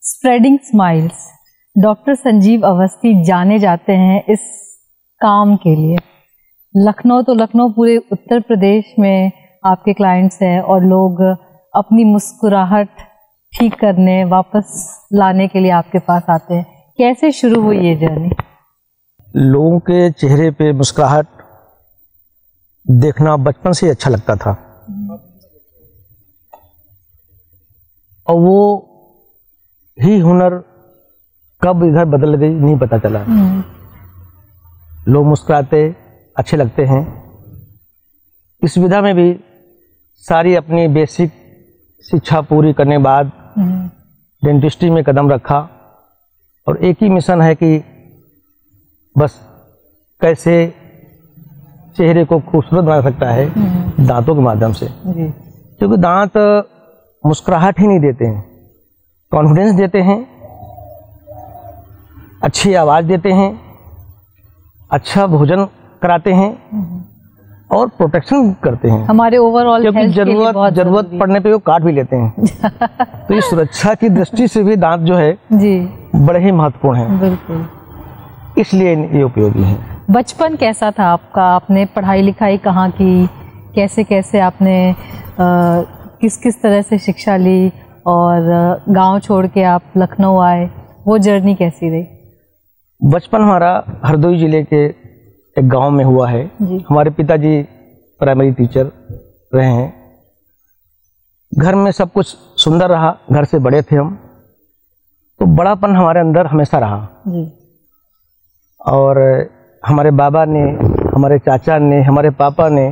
Spreading smiles, doctor Sanjeev Awasthi जाने जाते हैं इस काम के लिए। लखनऊ तो लखनऊ, पूरे उत्तर प्रदेश में आपके क्लाइंट्स हैं और लोग अपनी मुस्कुराहट ठीक करने, वापस लाने के लिए आपके पास आते हैं। कैसे शुरू हुई ये जर्नी? लोगों के चेहरे पे मुस्कुराहट देखना बचपन से अच्छा लगता था और वो ही हुनर कब इधर बदल गई नहीं पता चला। लोग मुस्कुराते अच्छे लगते हैं। इस विधा में भी सारी अपनी बेसिक शिक्षा पूरी करने के बाद डेंटिस्ट्री में कदम रखा और एक ही मिशन है कि बस कैसे चेहरे को खूबसूरत बना सकता है दांतों के माध्यम से, क्योंकि दांत मुस्कुराहट ही नहीं देते हैं, कॉन्फिडेंस देते हैं, अच्छी आवाज़ देते हैं, अच्छा भोजन कराते हैं और प्रोटेक्शन करते हैं हमारे ओवरऑल, क्योंकि जरूरत पड़ने पे वो काट भी लेते हैं। तो इस सुरक्षा की दृष्टि से भी दांत जो है जी बड़े ही महत्वपूर्ण हैं। बिल्कुल, इसलिए ये उपयोगी है। बचपन कैसा था आपका? आपने पढ़ाई लिखाई कहाँ की? कैसे कैसे आपने किस किस तरह से शिक्षा ली और गांव छोड़ के आप लखनऊ आए, वो जर्नी कैसी रही? बचपन हमारा हरदोई जिले के एक गांव में हुआ है। हमारे पिताजी प्राइमरी टीचर रहे हैं। घर में सब कुछ सुंदर रहा, घर से बड़े थे हम, तो बड़ापन हमारे अंदर हमेशा रहा जी। और हमारे बाबा ने, हमारे चाचा ने, हमारे पापा ने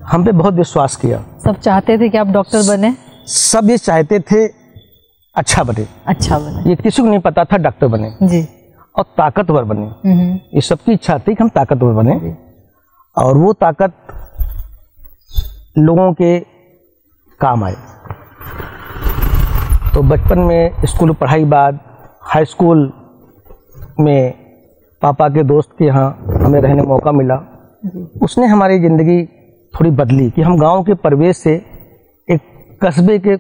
हम पे बहुत विश्वास किया। सब चाहते थे कि आप डॉक्टर बने? सब ये चाहते थे अच्छा बने, अच्छा बने। ये किसी को नहीं पता था डॉक्टर बने जी। और ताकतवर बने। ये सबकी इच्छा थी कि हम ताकतवर बने और वो ताकत लोगों के काम आए। तो बचपन में स्कूल पढ़ाई बाद हाई स्कूल में पापा के दोस्त के यहाँ हमें रहने मौका मिला। उसने हमारी ज़िंदगी थोड़ी बदली कि हम गांव के परिवेश से एक कस्बे के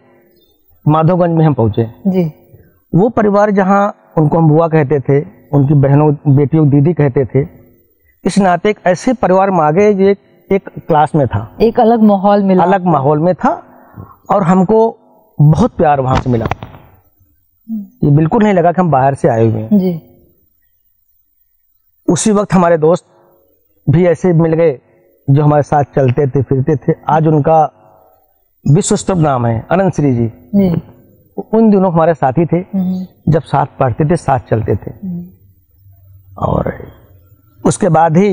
माधवगंज में हम पहुँचे जी। वो परिवार जहाँ उनको हम बुआ कहते थे, उनकी बहनों बेटियों दीदी कहते थे, इस नाते एक ऐसे परिवार में आ गए जो एक क्लास में था, एक अलग माहौल मिला, अलग माहौल में था और हमको बहुत प्यार वहाँ से मिला। ये बिल्कुल नहीं लगा कि हम बाहर से आए हुए हैं जी। उसी वक्त हमारे दोस्त भी ऐसे मिल गए जो हमारे साथ चलते थे फिरते थे। आज उनका विश्वस्तव नाम है अनंत श्री जी। उन दिनों हमारे साथी थे, जब साथ पढ़ते थे, साथ चलते थे। और उसके बाद ही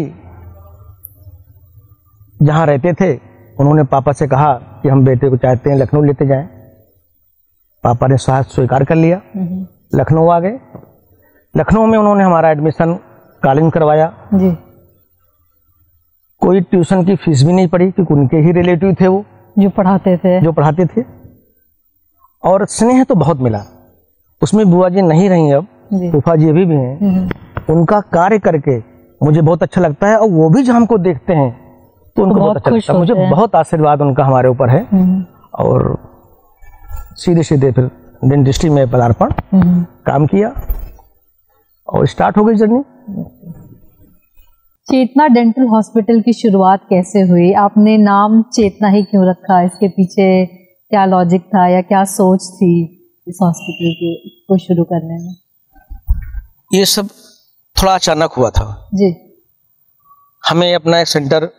जहाँ रहते थे उन्होंने पापा से कहा कि हम बेटे को चाहते हैं लखनऊ लेते जाएं। पापा ने स्वीकार कर लिया, लखनऊ आ गए। लखनऊ में उन्होंने हमारा एडमिशन कॉलेज करवाया जी। कोई ट्यूशन की फीस भी नहीं पड़ी क्योंकि उनके ही रिलेटिव थे वो जो पढ़ाते थे और स्नेह तो बहुत मिला। उसमें बुआ जी नहीं रही अब, फूफा जी अभी भी हैं। उनका कार्य करके मुझे बहुत अच्छा लगता है और वो भी जब हमको देखते हैं तो उनको बहुत अच्छा लगता है। मुझे बहुत आशीर्वाद उनका हमारे ऊपर है। और सीधे सीधे फिर डेंटिस्ट्री में पदार्पण काम किया और स्टार्ट हो गई जर्नी। चेतना डेंटल हॉस्पिटल की शुरुआत कैसे हुई? आपने नाम चेतना ही क्यों रखा? इसके पीछे क्या लॉजिक था या क्या सोच थी इस हॉस्पिटल को शुरू करने में? ये सब थोड़ा अचानक हुआ था जी। हमें अपना एक सेंटर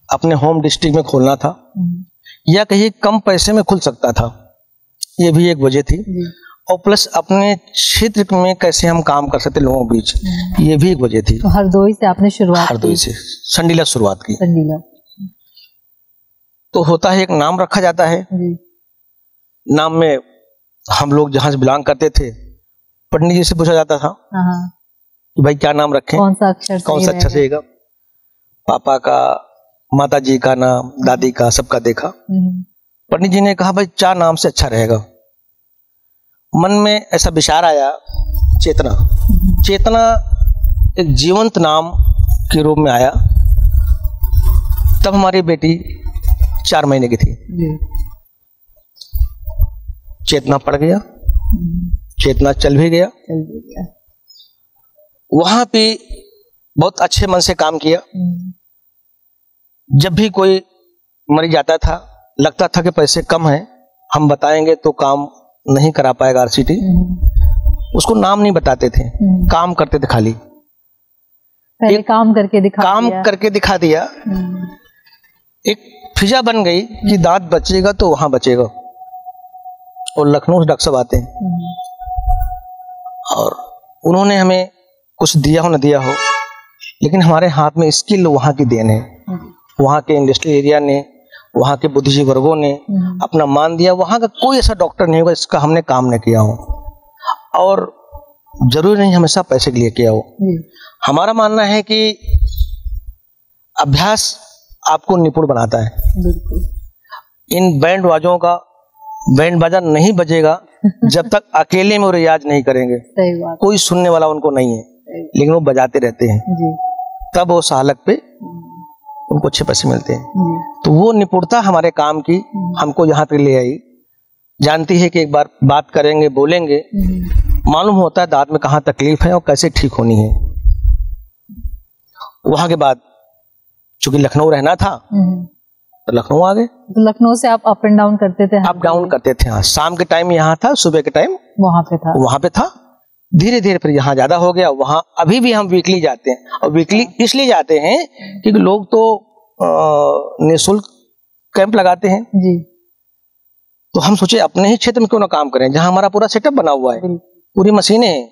अपने होम डिस्ट्रिक्ट में खोलना था या कहीं कम पैसे में खुल सकता था, ये भी एक वजह थी। और प्लस अपने क्षेत्र में कैसे हम काम कर सकते लोगों के बीच, ये भी एक वजह थी। तो हरदोई से आपने शुरुआत? हरदोई से संडीला शुरुआत की। संडीला। तो होता है एक नाम रखा जाता है जी। नाम में हम लोग जहाँ से बिलोंग करते थे पंडित जी से पूछा जाता था कि भाई क्या नाम रखें, कौन सा अक्षर से रहेगा। पापा का, माता जी का नाम, दादी का, सबका देखा। पंडित जी ने कहा भाई क्या नाम से अच्छा रहेगा। मन में ऐसा विचार आया चेतना। चेतना एक जीवंत नाम के रूप में आया। तब हमारी बेटी 4 महीने की थी। चेतना पड़ गया चेतना चल भी गया। वहां पे बहुत अच्छे मन से काम किया। जब भी कोई मरीज आता था, लगता था कि पैसे कम हैं, हम बताएंगे तो काम नहीं करा पाएगा आरसीटी, उसको नाम नहीं बताते थे, काम करते थे खाली। पहले काम करके दिखा दिया। एक फिजा बन गई कि दांत बचेगा तो वहां बचेगा। और लखनऊ से डॉक्टर साहब आते हैं और उन्होंने हमें कुछ दिया हो न दिया हो, लेकिन हमारे हाथ में स्किल वहां की देन है। वहां के इंडस्ट्रियल एरिया ने, वहां के बुद्धिजीवी वर्गों ने अपना मान दिया। वहां का कोई ऐसा डॉक्टर नहीं होगा जिसका हमने काम न किया हो, और जरूरी नहीं हमेशा पैसे के लिए किया हो। हमारा मानना है कि अभ्यास आपको निपुण बनाता है। इन बैंड बाजों का बैंड बाजा नहीं बजेगा जब तक अकेले में वो रियाज नहीं करेंगे। कोई सुनने वाला उनको नहीं है, लेकिन वो बजाते रहते हैं, तब वो सालक पे उनको अच्छे पैसे मिलते हैं। तो वो निपुणता हमारे काम की हमको यहाँ तक ले आई। जानती है कि एक बार बात करेंगे, बोलेंगे, मालूम होता है दांत में कहाँ तकलीफ है और कैसे ठीक होनी है। वहां के बाद चूंकि लखनऊ रहना था तो लखनऊ आ गए। तो लखनऊ से आप अप एंड डाउन करते थे? अप डाउन करते थे, हाँ। शाम के टाइम यहाँ था, सुबह के टाइम वहां पे था। धीरे धीरे फिर यहाँ ज्यादा हो गया। वहां अभी भी हम वीकली जाते हैं, और वीकली इसलिए जाते हैं क्योंकि लोग तो निःशुल्क कैंप लगाते हैं जी। तो हम सोचे अपने ही क्षेत्र में क्यों ना काम करें, जहां हमारा पूरा सेटअप बना हुआ है, पूरी मशीनें हैं।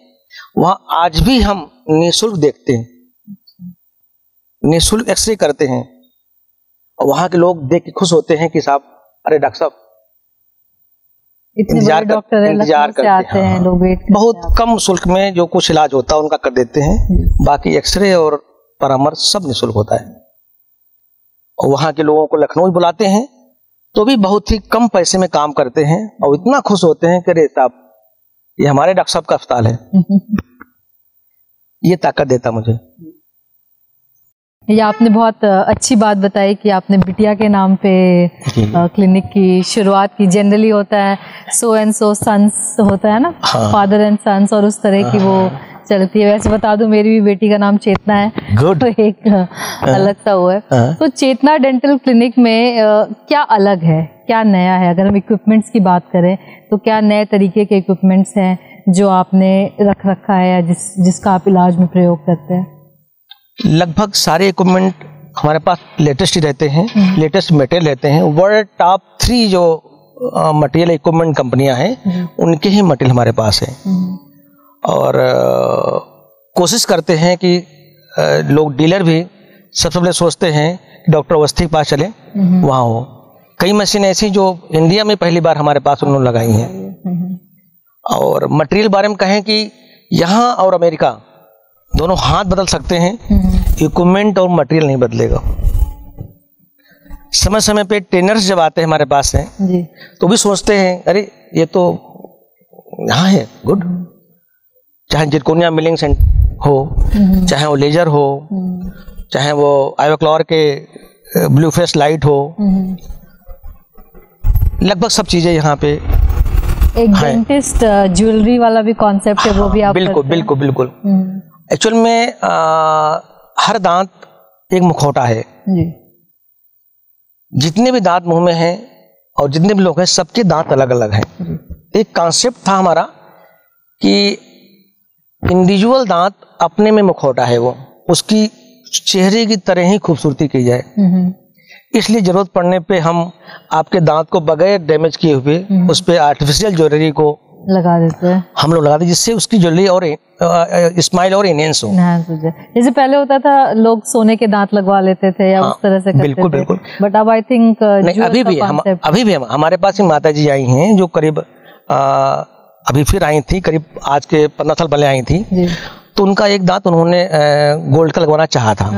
वहां आज भी हम निःशुल्क देखते हैं, निःशुल्क एक्सरे करते हैं, और वहां के लोग देख के खुश होते हैं कि साहब, अरे डॉक्टर साहब इंतजार करते हैं लोग। बहुत कम शुल्क में जो कुछ इलाज होता है उनका कर देते हैं। बाकी एक्सरे और परामर्श सब निःशुल्क होता है। और वहां के लोगों को लखनऊ बुलाते हैं तो भी बहुत ही कम पैसे में काम करते हैं, और इतना खुश होते हैं कि अरे साहब, ये हमारे डॉक्टर साहब का अस्पताल है। ये ताकत देता मुझे। ये आपने बहुत अच्छी बात बताई कि आपने बिटिया के नाम पे क्लिनिक की शुरुआत की। जनरली होता है सो एंड सो सन्स होता है ना, फादर एंड सन्स, और उस तरह की वो चलती है। वैसे बता दूं, मेरी भी बेटी का नाम चेतना है, तो एक अलग सा हुआ है। तो चेतना डेंटल क्लिनिक में क्या अलग है, क्या नया है? अगर हम इक्विपमेंट्स की बात करें तो क्या नए तरीके के इक्विपमेंट्स हैं जो आपने रख रखा है या जिसका आप इलाज में प्रयोग करते हैं? लगभग सारे इक्विपमेंट हमारे पास लेटेस्ट ही रहते हैं, लेटेस्ट मटेरियल रहते हैं। वर्ल्ड टॉप 3 जो मटेरियल इक्विपमेंट कंपनियां हैं, उनके ही मटेरियल हमारे पास है। और कोशिश करते हैं कि लोग डीलर भी सबसे पहले सोचते हैं कि डॉक्टर अवस्थी के पास चले, वहाँ हो। कई मशीन ऐसी जो इंडिया में पहली बार हमारे पास उन्होंने लगाई हैं। और मटेरियल बारे में कहें कि यहाँ और अमेरिका दोनों हाथ बदल सकते हैं, इक्विपमेंट और मटेरियल नहीं बदलेगा। समय समय पे ट्रेनर्स जब आते हैं हमारे पास हैं जी, तो भी सोचते हैं अरे ये तो यहाँ है गुड, चाहे जिरकोनिया मिलिंग हो, चाहे वो लेजर हो, चाहे वो आयोक्लोर के ब्लू फेस लाइट हो, लगभग सब चीजें यहाँ पे। एक डेंटिस्ट ज्वेलरी वाला भी कॉन्सेप्ट है, वो भी आप बिल्कुल बिल्कुल बिल्कुल। एक्चुअल में हर दांत एक मुखौटा है जी। जितने भी दांत मुंह में हैं और जितने भी लोग हैं, सबके दांत अलग अलग हैं। एक कॉन्सेप्ट था हमारा कि इंडिविजुअल दांत अपने में मुखौटा है, वो उसकी चेहरे की तरह ही खूबसूरती की जाए। इसलिए जरूरत पड़ने पे हम आपके दांत को बगैर डैमेज किए हुए उस पे आर्टिफिशियल ज्वेलरी को लगा देते हैं, हम लोग लगाते हैं, जिससे उसकी ज्वेलरी और स्माइल और इनहेंस हो। जैसे पहले होता था लोग सोने के दांत लगवा लेते थे या उस तरह से करते बिल्कुल बिल्कुल। बट अब आई थिंक अभी भी हमारे पास ही माता जी आई हैं जो करीब अभी फिर आई थी, करीब आज के 15 साल पहले आई थी। तो उनका एक दांत उन्होंने गोल्ड का लगवाना चाहा था,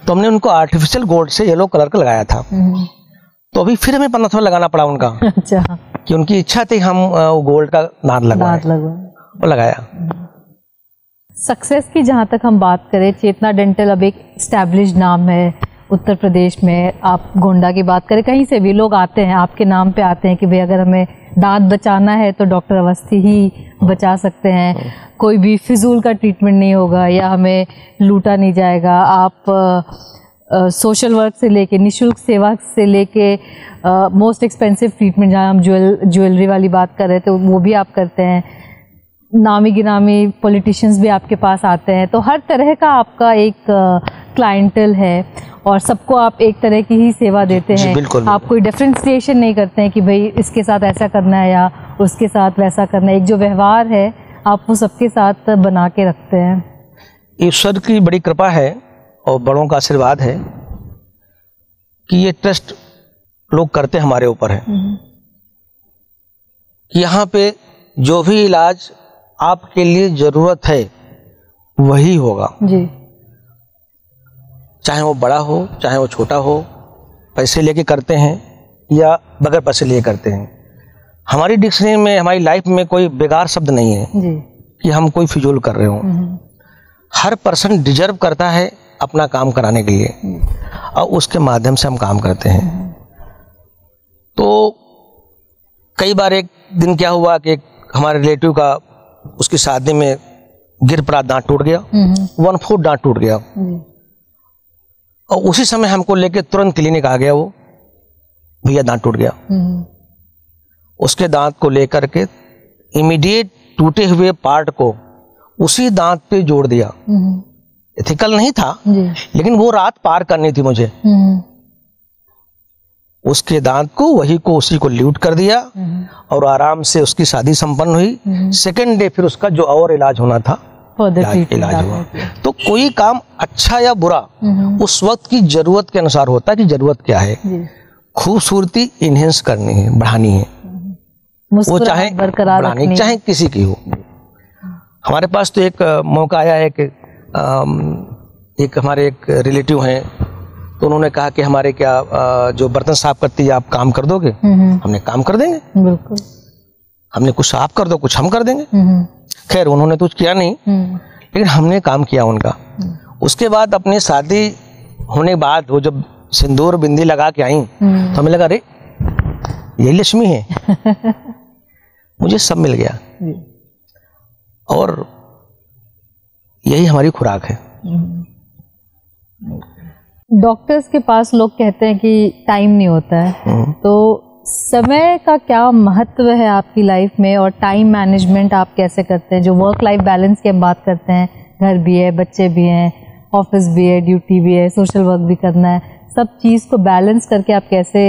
तो हमने उनको आर्टिफिशियल गोल्ड से येलो कलर का लगाया था। तो अभी फिर हमें 15 साल लगाना पड़ा उनका। अच्छा। कि उनकी इच्छा थी हम गोल्ड का दांत लगवाएं, वो लगाया। सक्सेस की जहाँ तक हम बात करें, चेतना डेंटल अब एक एस्टैब्लिश्ड नाम है उत्तर प्रदेश में, आप गोंडा की बात करें, कहीं से भी लोग आते हैं आपके नाम पे आते हैं कि भाई अगर हमें दांत बचाना है तो डॉक्टर अवस्थी ही बचा सकते हैं, कोई भी फिजूल का ट्रीटमेंट नहीं होगा या हमें लूटा नहीं जाएगा। आप सोशल वर्क से लेके, निशुल्क सेवा से लेके मोस्ट एक्सपेंसिव ट्रीटमेंट, जहाँ हम ज्वेलरी वाली बात कर रहे थे वो भी आप करते हैं। नामी गिरामी पॉलिटिशियंस भी आपके पास आते हैं, तो हर तरह का आपका एक क्लाइंटल है और सबको आप एक तरह की ही सेवा देते हैं। आप कोई डिफरेंशिएशन नहीं करते हैं कि भाई इसके साथ ऐसा करना है या उसके साथ वैसा करना है। एक जो व्यवहार है आप वो सबके साथ बना के रखते हैं। ईश्वर की बड़ी कृपा है और बड़ों का आशीर्वाद है कि ये ट्रस्ट लोग करते हमारे ऊपर है कि यहाँ पे जो भी इलाज आपके लिए जरूरत है वही होगा जी। चाहे वो बड़ा हो चाहे वो छोटा हो, पैसे लेके करते हैं या बगैर पैसे लिए करते हैं। हमारी डिक्शनरी में, हमारी लाइफ में कोई बेकार शब्द नहीं है जी। कि हम कोई फिजूल कर रहे हो। हर पर्सन डिजर्व करता है अपना काम कराने के लिए और उसके माध्यम से हम काम करते हैं। तो कई बार एक दिन क्या हुआ कि हमारे रिलेटिव का उसकी शादी में गिर पड़ा, दांत टूट गया, 1/4 दांत टूट गया और उसी समय हमको लेके तुरंत क्लिनिक आ गया वो, भैया दांत टूट गया। उसके दांत को लेकर के इमीडिएट टूटे हुए पार्ट को उसी दांत पे जोड़ दिया। एथिकल नहीं था लेकिन वो रात पार करनी थी मुझे। उसके दांत को वही को उसी को ल्यूट कर दिया और आराम से उसकी शादी संपन्न हुई। सेकेंड डे फिर उसका जो और इलाज होना था इलाज हुआ। तो कोई काम अच्छा या बुरा उस वक्त की जरूरत के अनुसार होता है कि जरूरत क्या है। खूबसूरती इनहेंस करनी है, बढ़ानी है, वो चाहे बढ़ानी चाहे किसी की हो। हमारे पास तो एक मौका आया है कि एक हमारे एक रिलेटिव हैं, तो उन्होंने कहा कि हमारे क्या जो बर्तन साफ करती है आप काम कर दोगे? हमने काम कर देंगे, बिल्कुल। हमने कुछ साफ कर दो, कुछ हम कर देंगे। खैर उन्होंने तो कुछ किया नहीं लेकिन हमने काम किया उनका। उसके बाद अपने शादी होने के बाद वो जब सिंदूर बिंदी लगा के आई तो हमें लगा अरे यही लक्ष्मी है। मुझे सब मिल गया और यही हमारी खुराक है। डॉक्टर्स के पास लोग कहते हैं कि टाइम नहीं होता है, तो समय का क्या महत्व है आपकी लाइफ में और टाइम मैनेजमेंट आप कैसे करते हैं? जो वर्क लाइफ बैलेंस की हम बात करते हैं, घर भी है, बच्चे भी हैं, ऑफिस भी है, ड्यूटी भी है, सोशल वर्क भी करना है, सब चीज़ को बैलेंस करके आप कैसे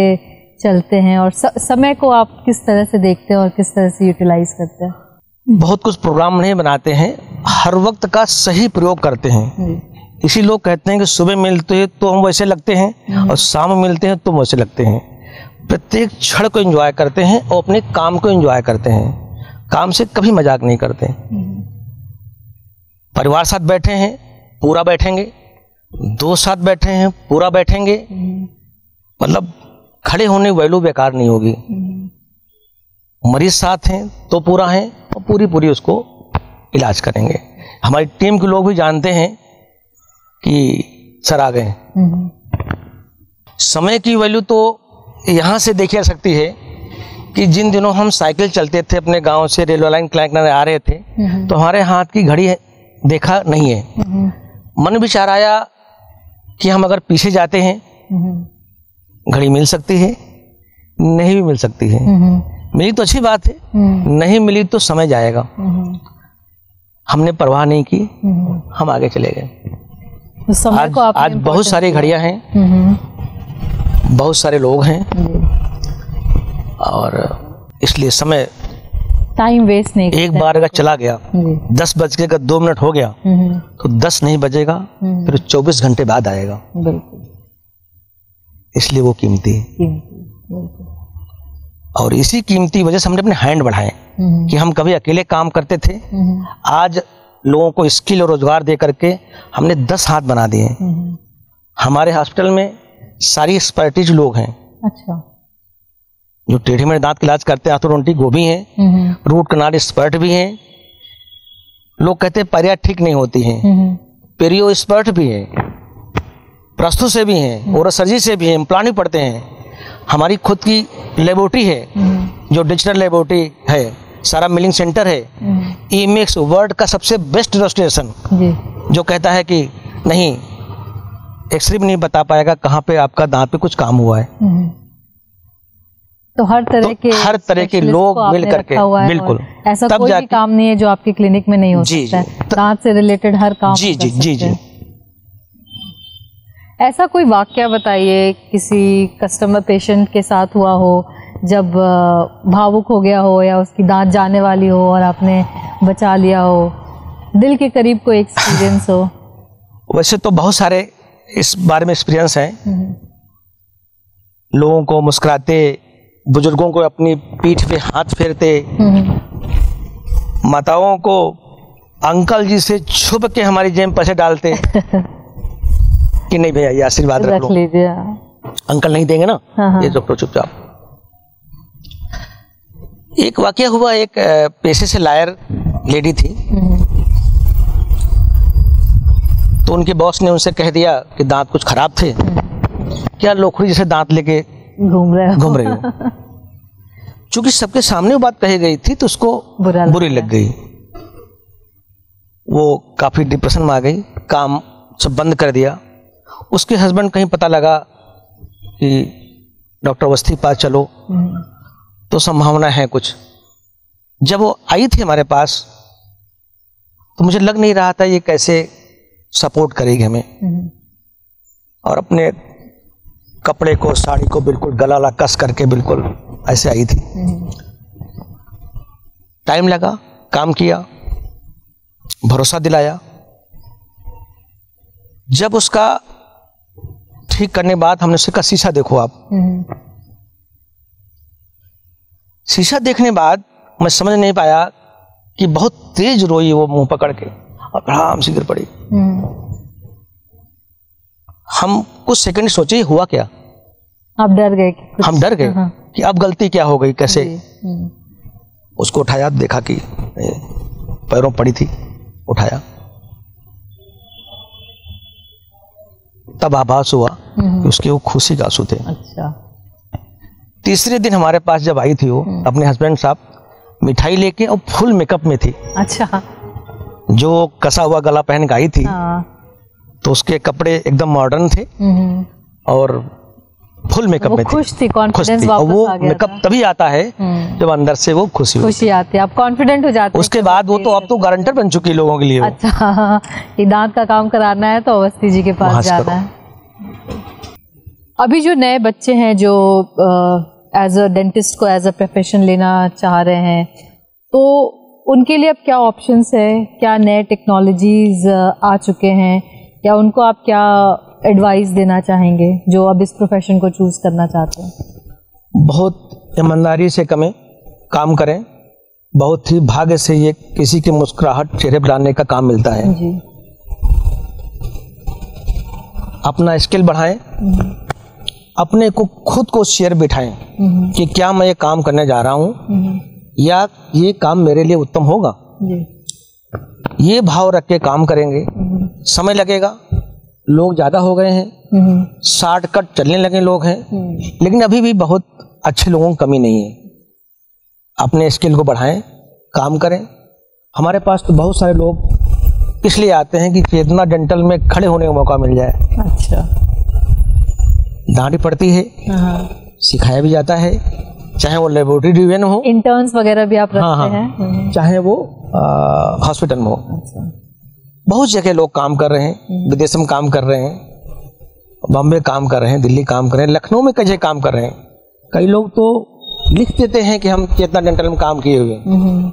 चलते हैं और समय को आप किस तरह से देखते हैं और किस तरह से यूटिलाइज करते हैं? बहुत कुछ प्रोग्राम नहीं बनाते हैं, हर वक्त का सही प्रयोग करते हैं। इसी लोग कहते हैं कि सुबह मिलते हैं तो हम वैसे लगते हैं और शाम मिलते हैं तो वैसे लगते हैं। प्रत्येक क्षण को एंजॉय करते हैं और अपने काम को एंजॉय करते हैं। काम से कभी मजाक नहीं करते। परिवार साथ बैठे हैं पूरा बैठेंगे, दोस्त साथ बैठे हैं पूरा बैठेंगे, मतलब खड़े होने वैल्यू बेकार नहीं होगी। मरीज साथ हैं तो पूरा है और पूरी पूरी उसको इलाज करेंगे। हमारी टीम के लोग भी जानते हैं कि सर आ गए। समय की वैल्यू तो यहाँ से देखी जा सकती है कि जिन दिनों हम साइकिल चलते थे अपने गांव से रेलवे लाइन क्लाइंट आ रहे थे तो हमारे हाथ की घड़ी देखा नहीं है। मन विचार आया कि हम अगर पीछे जाते हैं घड़ी मिल सकती है, नहीं भी मिल सकती है। मिली तो अच्छी बात है, नहीं मिली तो समय जाएगा। हमने परवाह नहीं की, हम आगे चले गए। आज बहुत सारी घड़ियां हैं, बहुत सारे लोग हैं और इसलिए समय टाइम वेस्ट नहीं, एक बार अगर चला गया 10 बज के 2 मिनट हो गया तो 10 नहीं बजेगा, फिर 24 घंटे बाद आएगा। इसलिए वो कीमती है और इसी कीमती वजह से हमने अपने हैंड बढ़ाए कि हम कभी अकेले काम करते थे, आज लोगों को स्किल और रोजगार दे करके हमने 10 हाथ बना दिए। हमारे हॉस्पिटल में सारी एक्सपर्टीज लोग हैं। अच्छा। जो टेढ़े मेढ़े दांत का इलाज करते हैं, आर्थोडोंटिक वो भी हैं, रूट कनाल एक्सपर्ट भी हैं। लोग कहते हैं पैरिया ठीक नहीं होती है, पेरियो एक्सपर्ट भी है। प्रस्तुत से भी हैं, ओरल सर्जरी से भी हैं, प्लानिंग पढ़ते हैं। हमारी खुद की लेबोरेटरी है जो डिजिटल लेबोरेटरी है, सारा मिलिंग सेंटर है। ईमेक्स वर्ल्ड का सबसे बेस्ट इलस्ट्रेशन जो कहता है कि नहीं, एक्सरे भी नहीं बता पाएगा कहाँ पे आपका दांत पे कुछ काम हुआ है। तो हर तरह के लोग मिल करके, बिल्कुल, ऐसा कोई भी काम नहीं है जो आपकी क्लिनिक में नहीं हो सकता है। दांत से रिलेटेड हर काम जी जी जी जी। ऐसा कोई वाकया बताइए किसी कस्टमर पेशेंट के साथ हुआ हो जब भावुक हो गया हो या उसकी दांत जाने वाली हो और आपने बचा लिया हो, दिल के करीब कोई एक्सपीरियंस हो। वैसे तो बहुत सारे इस बारे में एक्सपीरियंस हैं। लोगों को मुस्कुराते, बुजुर्गों को अपनी पीठ पे हाथ फेरते, माताओं को अंकल जी से छुप के हमारी जेब में पैसे डालते कि नहीं भैया ये आशीर्वाद रख लीजिए, अंकल नहीं देंगे ना, ये रख लो चुपचाप। एक वाकया हुआ, एक पेशे से लायर लेडी थी, तो उनके बॉस ने उनसे कह दिया कि दांत कुछ खराब थे, क्या लोखड़ी जैसे दांत लेके घूम रहे हो। चूंकि सबके सामने वो बात कही गई थी तो उसको बुरी लग गई। वो काफी डिप्रेशन में आ गई, काम सब बंद कर दिया। उसके हस्बैंड कहीं पता लगा कि डॉक्टर अवस्थी पास चलो तो संभावना है कुछ। जब वो आई थी हमारे पास तो मुझे लग नहीं रहा था ये कैसे सपोर्ट करेगी हमें, और अपने कपड़े को, साड़ी को बिल्कुल गला कस करके बिल्कुल ऐसे आई थी। टाइम लगा, काम किया, भरोसा दिलाया। जब उसका ठीक करने बाद हमने उससे कहा शीशा देखो आप। शीशा देखने बाद मैं समझ नहीं पाया कि बहुत तेज रोई वो मुंह पकड़ के और आराम से गिर पड़ी। हम कुछ सेकंड सोचे हुआ क्या, आप डर गए? हम डर गए कि अब गलती क्या हो गई, कैसे। उसको उठाया, देखा कि पैरों पड़ी थी, उठाया, तब आभास हुआ कि उसके वो खुशी के आंसू थे। अच्छा। तीसरे दिन हमारे पास जब आई थी वो अपने हस्बैंड साहब मिठाई लेके और फुल मेकअप में थी। अच्छा। जो कसा हुआ गला पहन के आई थी तो उसके कपड़े एकदम मॉडर्न थे और फुल मेकअप में खुश थी, कॉन्फिडेंस वापस वो आ गया मेकअप तभी आता है जब अंदर से वो खुशी आती है, आप कॉन्फिडेंट हो जाते हैं। उसके बाद वो तो अब तो गारंटर बन चुकी है लोगों के लिए। अच्छा, ये दांत का काम कराना है तो अवस्थी जी के पास जाना है। अभी जो नए बच्चे हैं जो एज अ डेंटिस्ट को एज अ प्रोफेशन लेना चाह रहे हैं, तो उनके लिए अब क्या ऑप्शंस है, क्या नए टेक्नोलॉजीज आ चुके हैं, या उनको आप क्या एडवाइस देना चाहेंगे जो अब इस प्रोफेशन को चूज करना चाहते हैं? बहुत ईमानदारी से काम करें। बहुत ही भाग्य से ये किसी की मुस्कुराहट चेहरे पर लाने का काम मिलता है जी। अपना स्किल बढ़ाएं, अपने को खुद को शेयर बिठाएं कि क्या मैं ये काम करने जा रहा हूं या ये काम मेरे लिए उत्तम होगा जी। ये भाव रख के काम करेंगे। समय लगेगा, लोग ज्यादा हो गए हैं, शॉर्टकट चलने लगे लोग हैं, लेकिन अभी भी बहुत अच्छे लोगों की कमी नहीं है। अपने स्किल को बढ़ाएं, काम करें। हमारे पास तो बहुत सारे लोग इसलिए आते हैं कि चेतना डेंटल में खड़े होने का मौका मिल जाए। अच्छा। डांट पड़ती है, सिखाया भी जाता है, चाहे वो लेबोरेटरी डिवीजन हो, इंटर्न्स वगैरह भी आप रखते हैं, चाहे वो हॉस्पिटल में हो। अच्छा। बहुत जगह लोग काम कर रहे हैं, विदेश में काम कर रहे हैं, बॉम्बे काम कर रहे हैं, दिल्ली काम कर रहे हैं, लखनऊ में कई जगह काम कर रहे हैं। कई लोग तो लिख देते हैं कि हम चेतना डेंटल में काम किए हुए हैं,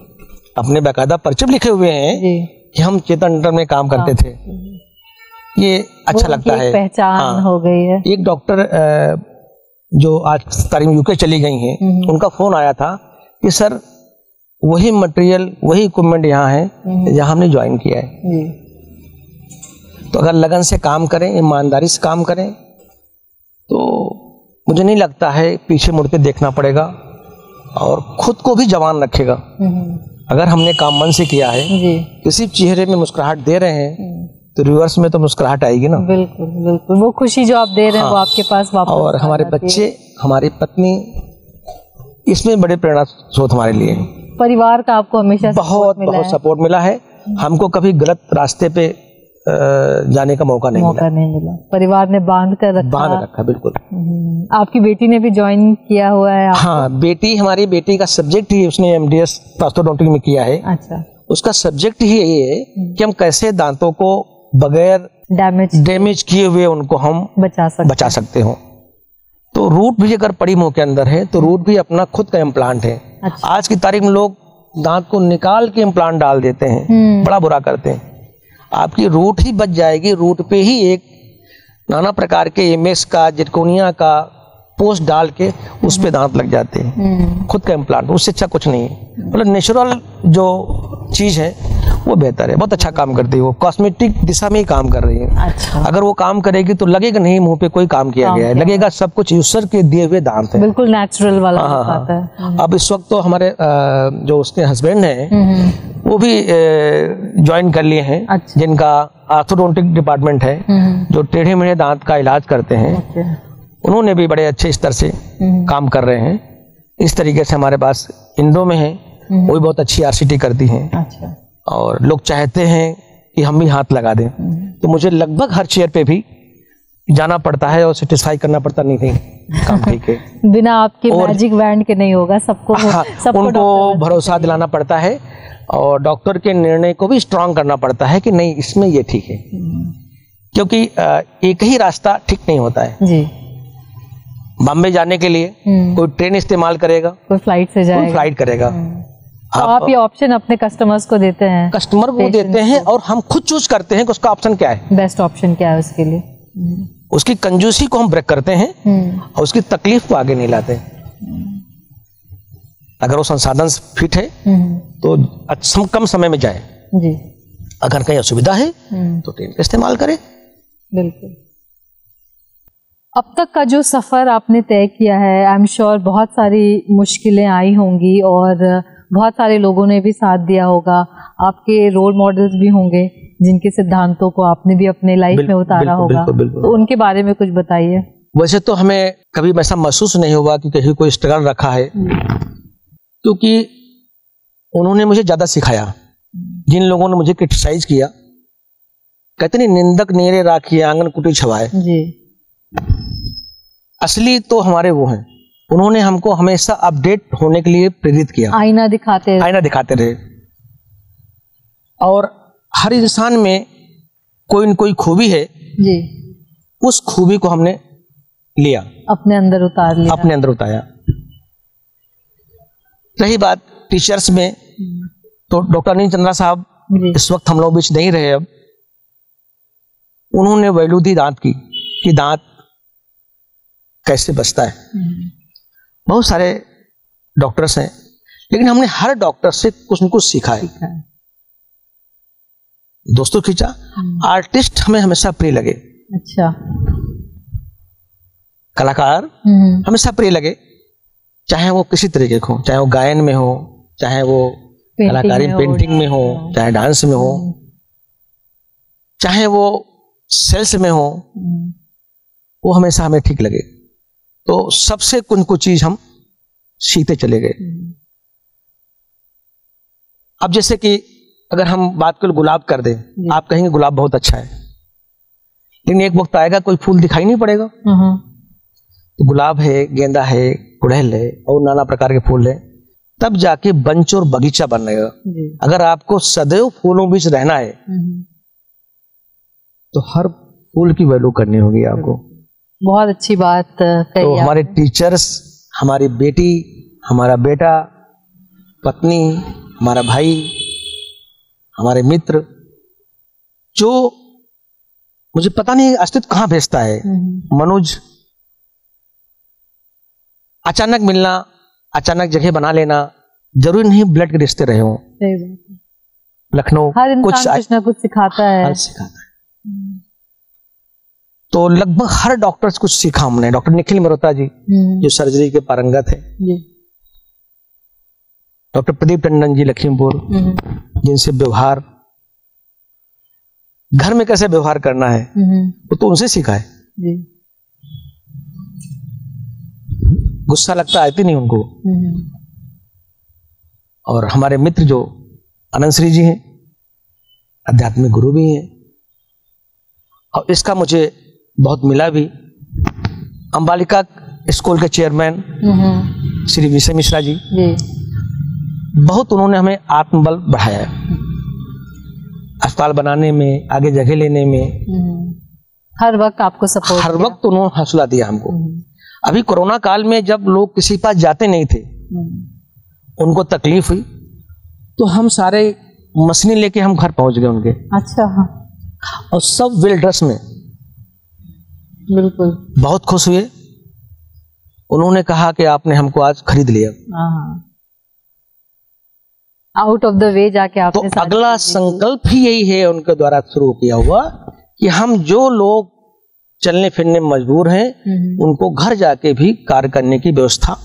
अपने बाकायदा पर्चे लिखे हुए हैं कि हम चेतना डेंटल में काम करते थे। ये अच्छा लगता है, पहचान हो गई है। एक डॉक्टर जो आज तारीख यूके चली गई हैं, उनका फोन आया था कि सर वही मटेरियल, वही इक्विपमेंट यहाँ है जहाँ हमने ज्वाइन किया है। तो अगर लगन से काम करें, ईमानदारी से काम करें, तो मुझे नहीं लगता है पीछे मुड़ के देखना पड़ेगा, और खुद को भी जवान रखेगा। अगर हमने काम मन से किया है, किसी चेहरे में मुस्कुराहट दे रहे हैं, तो रिवर्स में तो मुस्कुराहट आएगी ना। बिल्कुल बिल्कुल, वो खुशी जो आप दे रहे हैं वो आपके पास वापस। और हमारे बच्चे, हमारी पत्नी, इसमें बड़े प्रेरणा स्रोत हमारे लिए। परिवार का आपको हमेशा बहुत सपोर्ट मिला है। हमको कभी गलत रास्ते पे जाने का मौका नहीं मिला। परिवार ने बांध रखा। बिल्कुल। आपकी बेटी ने भी ज्वाइन किया हुआ है? हाँ, हमारी बेटी का सब्जेक्ट ही, उसने MDS ऑर्थोडोंटिक में किया है। अच्छा। उसका सब्जेक्ट ही यही है कि हम कैसे दांतों को बगैर डैमेज किए हुए उनको हम बचा सकते हो। तो रूट भी अगर पड़ी मुंह के अंदर है तो रूट भी अपना खुद का इम्प्लांट है। अच्छा। आज की तारीख में लोग दांत को निकाल के इम्प्लांट डाल देते हैं, बड़ा बुरा करते हैं। आपकी रूट ही बच जाएगी, रूट पे ही एक नाना प्रकार के MS का, जिरकोनिया का पोस्ट डाल के उस पे दांत लग जाते हैं। खुद का इम्प्लांट, उससे अच्छा कुछ नहीं है। मतलब नेचुरल जो चीज है वो बेहतर है, बहुत अच्छा काम करती है। वो कॉस्मेटिक दिशा में ही काम कर रही है। अच्छा। अगर वो काम करेगी तो लगेगा नहीं मुंह पे कोई काम किया गया है, लगेगा सब कुछ ईश्वर के दिए हुए दांत है, बिल्कुल नेचुरल वाला। हाँ। अब इस वक्त तो हमारे जो उसके हस्बैंड हैं वो भी ज्वाइन कर लिए हैं। अच्छा। जिनका ऑर्थोडोंटिक डिपार्टमेंट है, जो टेढ़े मेढ़े दांत का इलाज करते हैं, उन्होंने भी बड़े अच्छे स्तर से काम कर रहे हैं। इस तरीके से हमारे पास इंदो में है, वो भी बहुत अच्छी RCT करती हैं। अच्छा। और लोग चाहते हैं कि हम भी हाथ लगा दें, तो मुझे लगभग हर चेयर पे भी जाना पड़ता है और सेटिस्फाई करना पड़ता, नहीं काम ठीक है। बिना आपके मैजिक बैंड के नहीं होगा, सबको उनको भरोसा दिलाना पड़ता है और डॉक्टर के निर्णय को भी स्ट्रांग करना पड़ता है कि नहीं, इसमें ये ठीक है। क्योंकि एक ही रास्ता ठीक नहीं होता है जी। बॉम्बे जाने के लिए कोई ट्रेन इस्तेमाल करेगा, कोई फ्लाइट से जाएगा, कोई फ्लाइट करेगा। तो आप ये ऑप्शन अपने कस्टमर्स को देते हैं? कस्टमर को देते हैं और हम खुद चूज करते हैं कि उसका ऑप्शन क्या है, बेस्ट ऑप्शन क्या है उसके लिए। उसकी कंजूसी को हम ब्रेक करते हैं और उसकी तकलीफ को आगे नहीं लाते। अगर वो संसाधन फिट है तो कम समय में जाए जी। अगर कहीं असुविधा है तो ट्रेन का इस्तेमाल करें। बिल्कुल। अब तक का जो सफर आपने तय किया है, आई एम श्योर बहुत सारी मुश्किलें आई होंगी और बहुत सारे लोगों ने भी साथ दिया होगा। आपके रोल मॉडल्स भी होंगे जिनके सिद्धांतों को आपने भी अपने लाइफ में उतारा होगा। तो उनके बारे में कुछ बताइए। वैसे तो हमें कभी ऐसा महसूस नहीं हुआ कि कहीं कोई स्ट्रगल रखा है, क्योंकि उन्होंने मुझे ज्यादा सिखाया। जिन लोगों ने मुझे क्रिटिसाइज किया, कहते नहीं निंदक नेरे राखिए आंगन कुटी छवाए जी। असली तो हमारे वो हैं। उन्होंने हमको हमेशा अपडेट होने के लिए प्रेरित किया, आईना दिखाते रहे। और हर इंसान में कोई न कोई खूबी है जी। उस खूबी को हमने लिया, अपने अंदर उतारा। रही बात टीचर्स में, तो डॉक्टर अनिल चंद्रा साहब इस वक्त हम लोग बीच नहीं रहे। अब उन्होंने वैल्यू दी दांत की, कि दांत कैसे बचता है। बहुत सारे डॉक्टर्स हैं, लेकिन हमने हर डॉक्टर से कुछ न कुछ सीखा है। दोस्तों खींचा, आर्टिस्ट हमें हमेशा प्रिय लगे। अच्छा। कलाकार हमेशा प्रिय लगे, चाहे वो किसी तरीके को हो, चाहे वो गायन में हो, चाहे वो कलाकारी पेंटिंग में हो, चाहे डांस में हो, चाहे वो सेल्स में हो, वो हमेशा हमें ठीक लगे। तो सबसे कुछ चीज हम सीखते चले गए। अब जैसे कि अगर हम बात को गुलाब कर दें, आप कहेंगे गुलाब बहुत अच्छा है, लेकिन एक वक्त आएगा कोई फूल दिखाई नहीं पड़ेगा। तो गुलाब है, गेंदा है, गुड़हल है और नाना प्रकार के फूल है, तब जाके बंच और बगीचा बनेगा। अगर आपको सदैव फूलों बीच रहना है तो हर फूल की वैल्यू करनी होगी आपको। बहुत अच्छी बात कही। तो हमारे टीचर्स, हमारी बेटी, हमारा बेटा, पत्नी, हमारा भाई, हमारे मित्र, जो मुझे पता नहीं अस्तित्व कहाँ भेजता है, मनुज, अचानक मिलना, अचानक जगह बना लेना, जरूरी नहीं ब्लड के रिश्ते रहे हों। लखनऊ कुछ ना कुछ सिखाता है। तो लगभग हर डॉक्टर से कुछ सीखा हमने। डॉक्टर निखिल मेहता जी जो सर्जरी के पारंगत है, डॉक्टर प्रदीप टंडन जी लखीमपुर, जिनसे व्यवहार, घर में कैसे व्यवहार करना है वो तो उनसे सीखा है जी। गुस्सा लगता आती नहीं उनको। और हमारे मित्र जो अनंत श्री जी हैं, आध्यात्मिक गुरु भी हैं, और इसका मुझे बहुत मिला भी। अंबालिका स्कूल के चेयरमैन श्री विजय मिश्रा जी, बहुत उन्होंने हमें आत्मबल बढ़ाया है अस्पताल बनाने में, आगे जगह लेने में। हर वक्त आपको सपोर्ट, हर वक्त उन्होंने हौसला दिया हमको। अभी कोरोना काल में जब लोग किसी के पास जाते नहीं थे, उनको तकलीफ हुई, तो हम सारे मशीन लेके हम घर पहुंच गए उनके। अच्छा। और सब वेल ड्रेस में, बिल्कुल बहुत खुश हुए। उन्होंने कहा कि आपने हमको आज खरीद लिया। आउट ऑफ द वे जाके आपने। तो अगला संकल्प ही यही है उनके द्वारा शुरू किया हुआ कि हम जो लोग चलने फिरने में मजबूर हैं, उनको घर जाके भी कार्य करने की व्यवस्था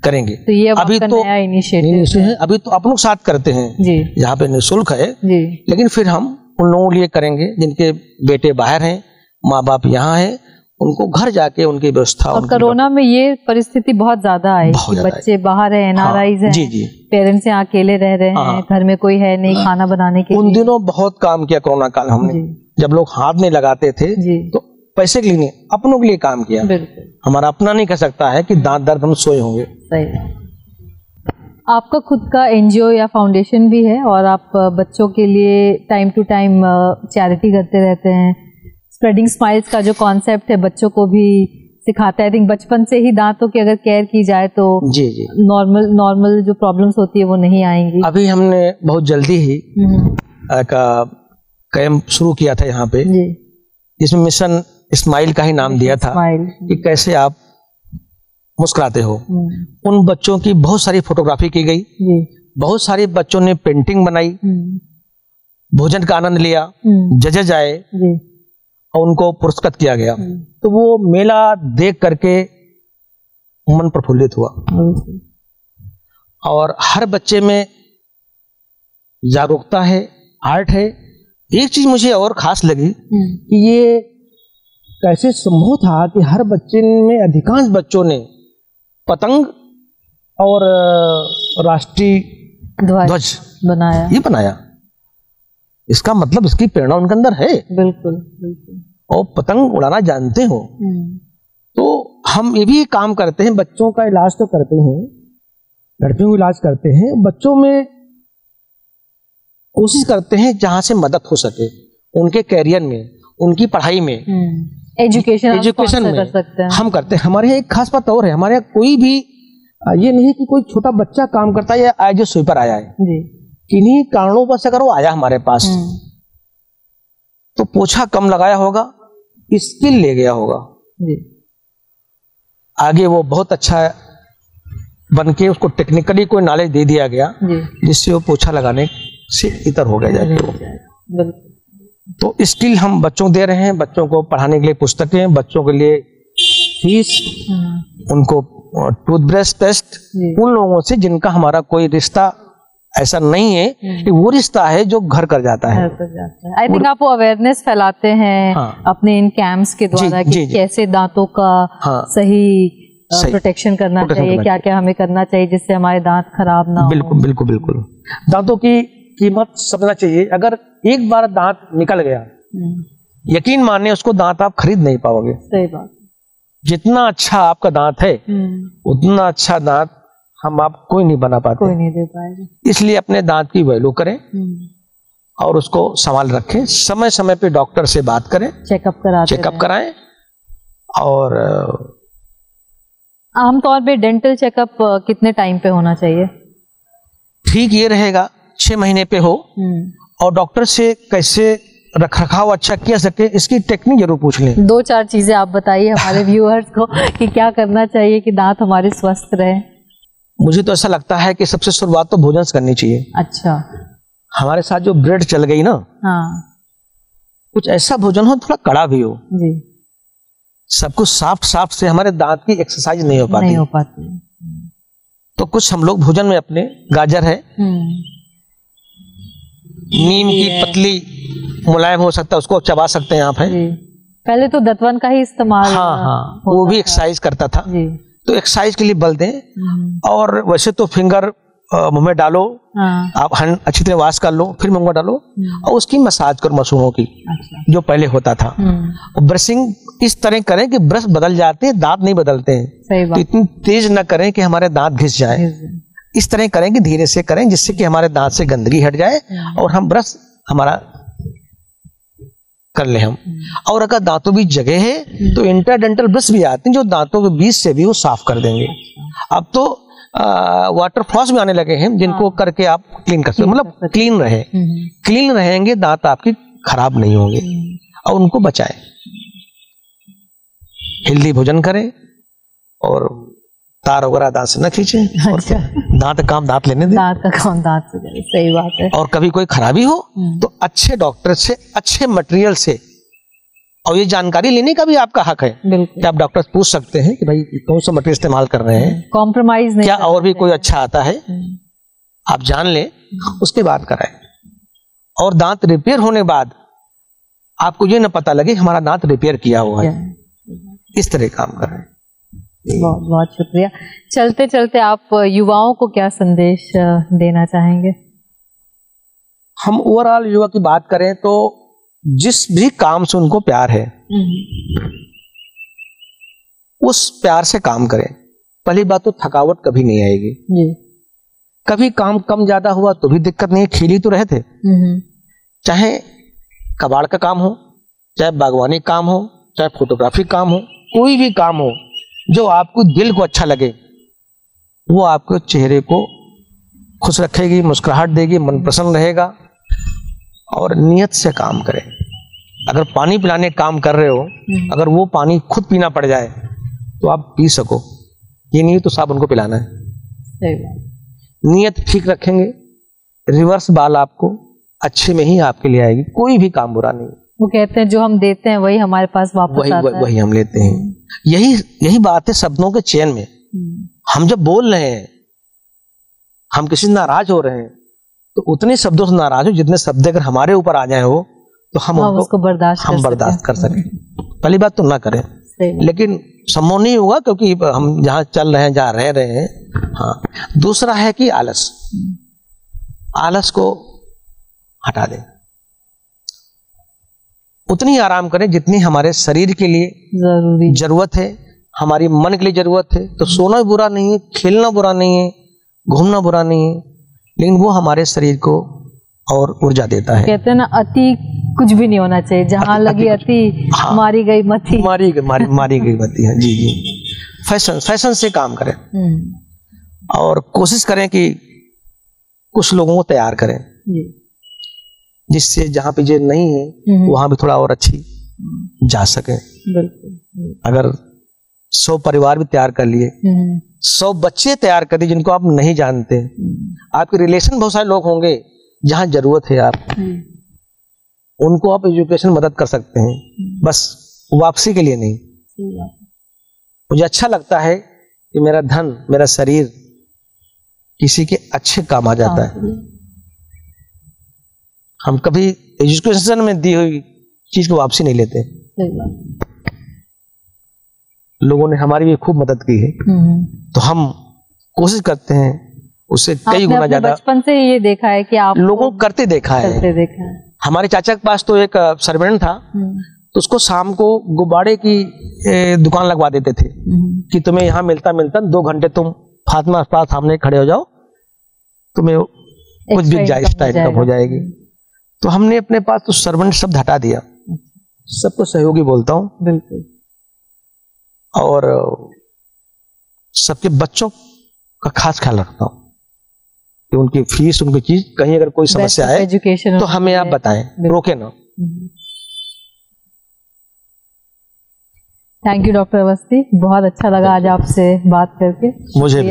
करेंगे। तो ये अभी तो नया इनिशिएटिव है। अभी तो अपनों के साथ करते हैं जी, यहाँ पे निःशुल्क है जी। लेकिन फिर हम उन लोगों के लिए करेंगे जिनके बेटे बाहर हैं, माँ बाप यहाँ हैं, उनको घर जाके उनकी व्यवस्था। और कोरोना में ये परिस्थिति बहुत ज्यादा आई कि बच्चे बाहर है, NRIs हैं, जी जी, पेरेंट्स यहाँ अकेले रह रहे हैं, घर में कोई है नहीं खाना बनाने के लिए। उन दिनों बहुत काम किया कोरोना काल हमने, जब लोग हाथ नहीं लगाते थे तो पैसे के लिए नहीं, अपनों के लिए काम किया। हमारा अपना नहीं कह सकता है कि दांत दर्द हम सोए होंगे। सही। आपका खुद का NGO या फाउंडेशन भी है और आप बच्चों के लिए टाइम टू टाइम चैरिटी करते रहते हैं। स्प्रेडिंग स्माइल्स का जो कॉन्सेप्ट है बच्चों को भी सिखाता है। आई थिंक बचपन से ही दांतों की अगर केयर की जाए तो जी जी नॉर्मल जो प्रॉब्लम्स होती है वो नहीं आएंगी। अभी हमने बहुत जल्दी ही कैंप शुरू किया था यहाँ पे, जिसमें मिशन स्माइल का ही नाम दिया था कि कैसे आप मुस्कुराते हो। उन बच्चों की बहुत सारी फोटोग्राफी की गई, बहुत सारे बच्चों ने पेंटिंग बनाई, भोजन का आनंद लिया, जजेज आए और उनको पुरस्कृत किया गया। तो वो मेला देख करके मन प्रफुल्लित हुआ और हर बच्चे में जागरूकता है, आर्ट है। एक चीज मुझे और खास लगी कि ये कैसे संभव था कि हर बच्चे में, अधिकांश बच्चों ने पतंग और राष्ट्रीय ध्वज बनाया। ये बनाया, इसका मतलब इसकी प्रेरणा उनके अंदर है। बिल्कुल बिल्कुल। और पतंग उड़ाना जानते हो। तो हम ये भी काम करते हैं, बच्चों का इलाज तो करते हैं, लड़कियों का इलाज करते हैं, बच्चों में कोशिश करते हैं जहां से मदद हो सके उनके कैरियर में, उनकी पढ़ाई में, एजुकेशन में कर सकते हैं। हम करते हैं। हमारे यहाँ एक खास बात और है, हमारे यहाँ कोई भी ये नहीं कि कोई छोटा बच्चा काम करता है या आज जो स्वीपर आया है, किन्हीं कारणों पर से अगर वो आया हमारे पास तो पोछा कम लगाया होगा, स्किल ले गया होगा, आगे वो बहुत अच्छा बन के उसको टेक्निकली कोई नॉलेज दे दिया गया जिससे वो पोछा लगाने से इतर हो गया जाके। तो स्किल हम बच्चों दे रहे हैं, बच्चों को पढ़ाने के लिए पुस्तकें, बच्चों के लिए फीस, उनको टूथब्रश, पेस्ट, उन लोगों से जिनका हमारा कोई रिश्ता ऐसा नहीं है कि वो रिश्ता है जो घर कर जाता है। आई थिंक आप वो अवेयरनेस फैलाते हैं अपने इन कैंप्स के द्वारा कि कैसे दांतों का सही प्रोटेक्शन करना चाहिए, क्या क्या हमें करना चाहिए जिससे हमारे दांत खराब ना हो। बिल्कुल बिल्कुल बिल्कुल। दांतों की कीमत समझना चाहिए। अगर एक बार दांत निकल गया, यकीन मानिए उसको दांत आप खरीद नहीं पाओगे। सही बात। जितना अच्छा आपका दांत है उतना अच्छा दांत हम आप कोई नहीं बना पाते, कोई नहीं दे पाएगा। इसलिए अपने दांत की वैल्यू करें और उसको संभाल रखें। समय समय पे डॉक्टर से बात करें, चेकअप कराएं। और आमतौर पे डेंटल चेकअप कितने टाइम पे होना चाहिए? ठीक ये रहेगा 6 महीने पे हो, और डॉक्टर से कैसे रखरखाव अच्छा किया सके इसकी टेक्निक जरूर पूछ लें। 2-4 चीजें आप बताइए हमारे व्यूअर्स को कि क्या करना चाहिए कि दांत हमारे स्वस्थ रहे। मुझे तो ऐसा लगता है कि सबसे शुरुआत तो भोजन से करनी चाहिए। अच्छा। हमारे साथ जो ब्रेड चल गई ना, कुछ ऐसा भोजन हो थोड़ा कड़ा भी हो जी। सब कुछ साफ से हमारे दांत की एक्सरसाइज नहीं हो पाती। तो कुछ हम लोग भोजन में अपने गाजर है, नीम की पतली मुलायम हो सकता है उसको चबा सकते हैं आप है। पहले तो दतवन का ही इस्तेमाल हाँ, वो भी एक्सरसाइज करता था। तो एक्सरसाइज के लिए बल दें। और वैसे तो फिंगर मुंह में डालो, आप अच्छी तरह वॉश कर लो, फिर मुंह में डालो और उसकी मसाज करो मसूड़ों की, जो पहले होता था। और ब्रशिंग इस तरह करें कि ब्रश बदल जाते हैं, दांत नहीं बदलते हैं। तो इतनी तेज न करें कि हमारे दांत घिस जाए, इस तरह करें कि धीरे से करें, जिससे कि हमारे दांत से गंदगी हट जाए और हम ब्रश हमारा कर ले हम। और अगर दांतों की जगह है तो इंटरडेंटल ब्रश भी आते हैं जो दांतों के बीच से भी वो साफ कर देंगे। अब तो वाटर फ्लॉस भी आने लगे हैं जिनको करके आप क्लीन कर सकते, मतलब क्लीन रहे। क्लीन रहेंगे दांत आपके खराब नहीं होंगे और उनको बचाएं। हेल्दी भोजन करें और तार वगैरह दांत से न खींचे। अच्छा। दांत काम दांत लेने दें। दांत का काम दांत से करें, सही बात है। और कभी कोई खराबी हो तो अच्छे डॉक्टर से, अच्छे मटेरियल से, और ये जानकारी लेने का भी आपका हक है कि आप डॉक्टर से पूछ सकते हैं कि भाई कौन सा मटेरियल इस्तेमाल कर रहे हैं, कॉम्प्रोमाइज नहीं, क्या और भी कोई अच्छा आता है, आप जान लें, उसके बाद कराएं। और दांत रिपेयर होने बाद आपको ये न पता लगे हमारा दांत रिपेयर किया हुआ है, इस तरह काम कर रहे हैं। बहुत बहुत शुक्रिया। चलते चलते आप युवाओं को क्या संदेश देना चाहेंगे? हम ओवरऑल युवा की बात करें तो जिस भी काम से उनको प्यार है उस प्यार से काम करें। पहली बात तो थकावट कभी नहीं आएगी जी। कभी काम कम ज्यादा हुआ तो भी दिक्कत नहीं, खेल ही तो रहे थे। चाहे कबाड़ का काम हो, चाहे बागवानी काम हो, चाहे फोटोग्राफी काम हो, कोई भी काम हो जो आपको दिल को अच्छा लगे, वो आपके चेहरे को खुश रखेगी, मुस्कुराहट देगी, मन प्रसन्न रहेगा। और नियत से काम करें। अगर पानी पिलाने काम कर रहे हो, अगर वो पानी खुद पीना पड़ जाए तो आप पी सको, ये नहीं तो साहब उनको पिलाना है। सही बात। नियत ठीक रखेंगे, रिवर्स बाल आपको अच्छे में ही आपके लिए आएगी, कोई भी काम बुरा नहीं। वो कहते हैं जो हम देते हैं वही हमारे पास वापस आता है। वही हम लेते हैं। यही बात है शब्दों के चयन में। हम जब बोल रहे हैं, हम किसी से नाराज हो रहे हैं तो उतने शब्दों से नाराज हो जितने शब्द अगर हमारे ऊपर आ जाए हो तो हम उसको बर्दाश्त कर सकें। पहली बात तो ना करें, लेकिन संभव नहीं होगा क्योंकि हम जहाँ चल रहे हैं, जहाँ रह रहे हैं। हाँ, दूसरा है कि आलस को हटा दें। उतनी आराम करें जितनी हमारे शरीर के लिए जरूरत है, हमारी मन के लिए जरूरत है। तो सोना बुरा नहीं है, खेलना बुरा नहीं है, घूमना बुरा नहीं है, लेकिन वो हमारे शरीर को और ऊर्जा देता है। कहते हैं ना, अति कुछ भी नहीं होना चाहिए, जहाँ लगी अति हाँ, मारी गई मती। मारी गई मती है जी। फैशन से काम करें और कोशिश करें कि कुछ लोगों को तैयार करें जिससे जहाँ पे जे नहीं है वहां भी थोड़ा और अच्छी जा सके। अगर 100 परिवार भी तैयार कर लिए, 100 बच्चे तैयार कर दिए जिनको आप नहीं जानते, आपके रिलेशन बहुत सारे लोग होंगे जहां जरूरत है आप उनको आप एजुकेशन मदद कर सकते हैं, बस वापसी के लिए नहीं। मुझे अच्छा लगता है कि मेरा धन, मेरा शरीर किसी के अच्छे काम आ जाता है। हम कभी एजुकेशन में दी हुई चीज को वापसी नहीं लेते। लोगों ने हमारी भी खूब मदद की है, तो हम कोशिश करते हैं उससे कई गुना ज्यादा। बचपन से ये देखा है कि आप लोगों को करते देखा है। हमारे चाचा के पास तो एक सर्वेंट था, तो उसको शाम को गुब्बारे की दुकान लगवा देते थे कि तुम्हें यहाँ मिलता 2 घंटे तुम फातिमा अस्पताल सामने खड़े हो जाओ, तुम्हें कुछ भी जायज इनकम हो जाएगी। तो हमने अपने पास तो सर्वेंट शब्द हटा दिया, सबको सहयोगी बोलता हूँ। बिल्कुल। और सबके बच्चों का खास ख्याल रखता हूँ कि उनकी फीस, उनकी चीज, कहीं अगर कोई समस्या आए तो हमें आप बताएं, रोके ना। थैंक यू डॉक्टर अवस्थी, बहुत अच्छा लगा आज आपसे बात करके। मुझे भी।